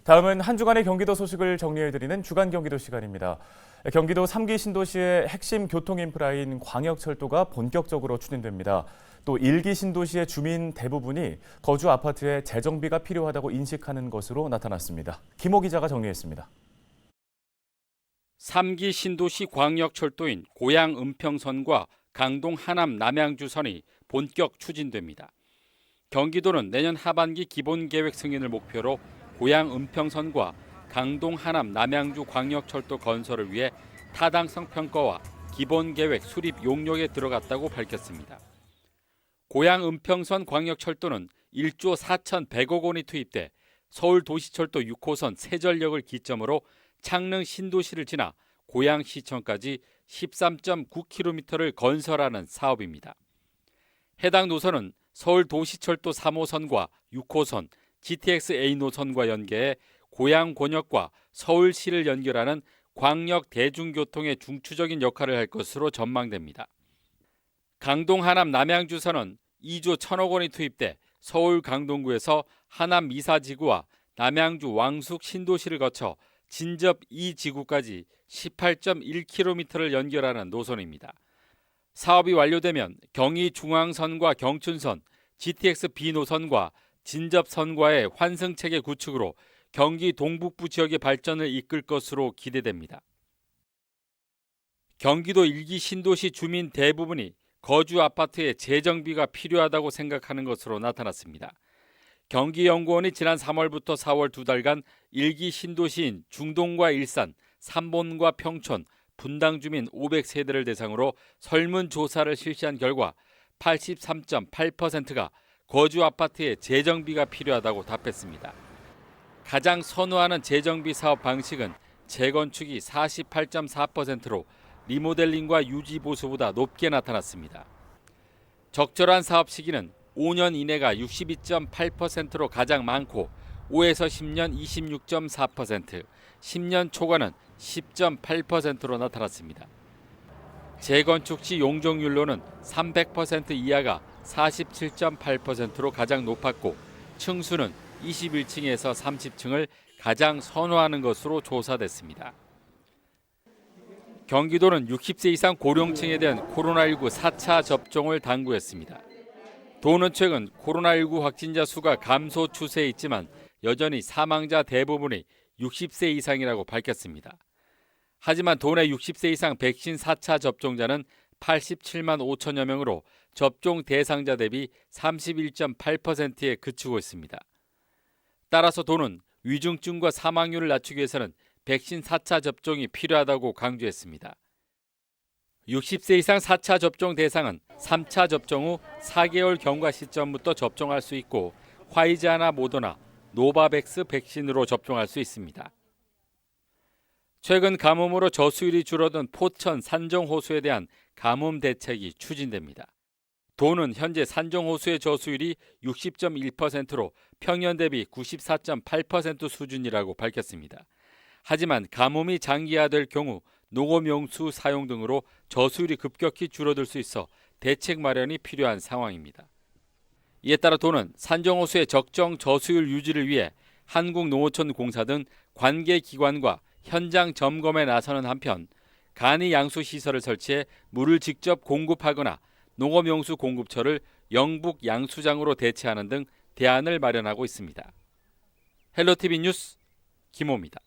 다음은 한 주간의 경기도 소식을 정리해드리는 주간 경기도 시간입니다. 경기도 3기 신도시의 핵심 교통 인프라인 광역철도가 본격적으로 추진됩니다. 또 1기 신도시의 주민 대부분이 거주 아파트에 재정비가 필요하다고 인식하는 것으로 나타났습니다. 김호 기자가 정리했습니다. 3기 신도시 광역철도인 고양 은평선과 강동 하남 남양주선이 본격 추진됩니다. 경기도는 내년 하반기 기본계획 승인을 목표로 고양 은평선과 강동 하남 남양주 광역철도 건설을 위해 타당성 평가와 기본계획 수립 용역에 들어갔다고 밝혔습니다. 고양 은평선 광역철도는 1조 4,100억 원이 투입돼 서울도시철도 6호선 세전역을 기점으로 창릉 신도시를 지나 고양시청까지 13.9km를 건설하는 사업입니다. 해당 노선은 서울도시철도 3호선과 6호선, GTX-A 노선과 연계해 고양권역과 서울시를 연결하는 광역 대중교통의 중추적인 역할을 할 것으로 전망됩니다. 강동 하남 남양주선은 2조 1,000억 원이 투입돼 서울 강동구에서 하남 미사지구와 남양주 왕숙 신도시를 거쳐 진접 2지구까지 18.1km를 연결하는 노선입니다. 사업이 완료되면 경의중앙선과 경춘선, GTX-B 노선과 진접선과의 환승체계 구축으로 경기 동북부 지역의 발전을 이끌 것으로 기대됩니다. 경기도 1기 신도시 주민 대부분이 거주 아파트에 재정비가 필요하다고 생각하는 것으로 나타났습니다. 경기연구원이 지난 3월부터 4월 두 달간 1기 신도시인 중동과 일산, 삼본과 평촌, 분당 주민 500세대를 대상으로 설문조사를 실시한 결과 83.8%가 거주 아파트에 재정비가 필요하다고 답했습니다. 가장 선호하는 재정비 사업 방식은 재건축이 48.4%로 리모델링과 유지 보수보다 높게 나타났습니다. 적절한 사업 시기는 5년 이내가 62.8%로 가장 많고 5에서 10년 26.4%, 10년 초과는 10.8%로 나타났습니다. 재건축 시 용적률로는 300% 이하가 47.8%로 가장 높았고 층수는 21층에서 30층을 가장 선호하는 것으로 조사됐습니다. 경기도는 60세 이상 고령층에 대한 코로나19 4차 접종을 당부했습니다. 도는 최근 코로나19 확진자 수가 감소 추세에 있지만 여전히 사망자 대부분이 60세 이상이라고 밝혔습니다. 하지만 도내 60세 이상 백신 4차 접종자는 87만 5천여 명으로 접종 대상자 대비 31.8%에 그치고 있습니다. 따라서 도는 위중증과 사망률을 낮추기 위해서는 백신 4차 접종이 필요하다고 강조했습니다. 60세 이상 4차 접종 대상은 3차 접종 후 4개월 경과 시점부터 접종할 수 있고 화이자나 모더나, 노바백스 백신으로 접종할 수 있습니다. 최근 가뭄으로 저수율이 줄어든 포천 산정호수에 대한 가뭄 대책이 추진됩니다. 도는 현재 산정호수의 저수율이 60.1%로 평년 대비 94.8% 수준이라고 밝혔습니다. 하지만 가뭄이 장기화될 경우 농업용수 사용 등으로 저수율이 급격히 줄어들 수 있어 대책 마련이 필요한 상황입니다. 이에 따라 도는 산정호수의 적정 저수율 유지를 위해 한국농어촌공사 등 관계기관과 현장 점검에 나서는 한편 간이 양수 시설을 설치해 물을 직접 공급하거나 농업용수 공급처를 영북 양수장으로 대체하는 등 대안을 마련하고 있습니다. 헬로티비 뉴스 김호입니다.